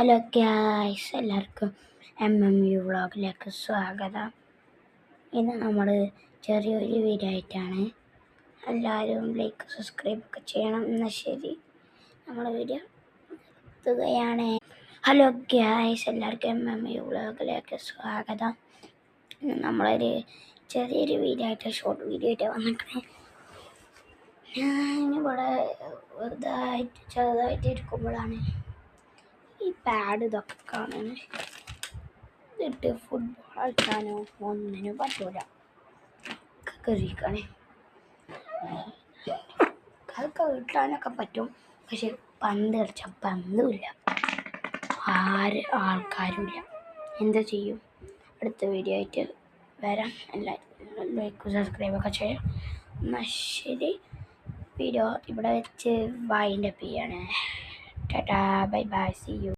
Hello guys, എല്ലാവർക്കും MMU വ്ളോഗിലേക്ക് സ്വാഗതം. ഇന്ന് നമ്മൾ ചെറിയൊരു വീഡിയോ ആയിട്ടാണ്. എല്ലാവരും ലൈക്ക് സബ്സ്ക്രൈബ് ഒക്കെ ചെയ്യണം. എന്നാൽ ശരി, നമ്മൾ വീഡിയോ എത്തുകയാണ്. ഹലോ ഗായ്സ്, എല്ലാവർക്കും MMU വ്ളോഗിലേക്ക് സ്വാഗതം. നമ്മളൊരു ചെറിയൊരു വീഡിയോ ആയിട്ട് ഷോർട്ട് വീഡിയോ ആയിട്ട് വന്നിട്ട് ഞാനിവിടെ ചെറുതായിട്ട് ഇരിക്കുമ്പോഴാണ് ഈ പാഡ് ഇതൊക്കെ കാണുന്നത്. ഇതിട്ട് ഫുട്ബോൾ കളിക്കാനോ ഒന്നിനും പറ്റൂല. കറിയിക്കണേ അതൊക്കെ കിട്ടാനൊക്കെ പറ്റും, പക്ഷെ പന്ത് കളിച്ചാൽ പന്തുമില്ല, ആൾക്കാരുമില്ല. എന്താ ചെയ്യും? അടുത്ത വീഡിയോ ആയിട്ട് വരാം. എല്ലാവരും ലൈക്ക് സബ്സ്ക്രൈബൊക്കെ ചെയ്യാം. എന്നാൽ ശരി, വീഡിയോ ഇവിടെ വെച്ച് വൈൻഡപ്പ് ചെയ്യാണ്. Tata, bye bye, see U.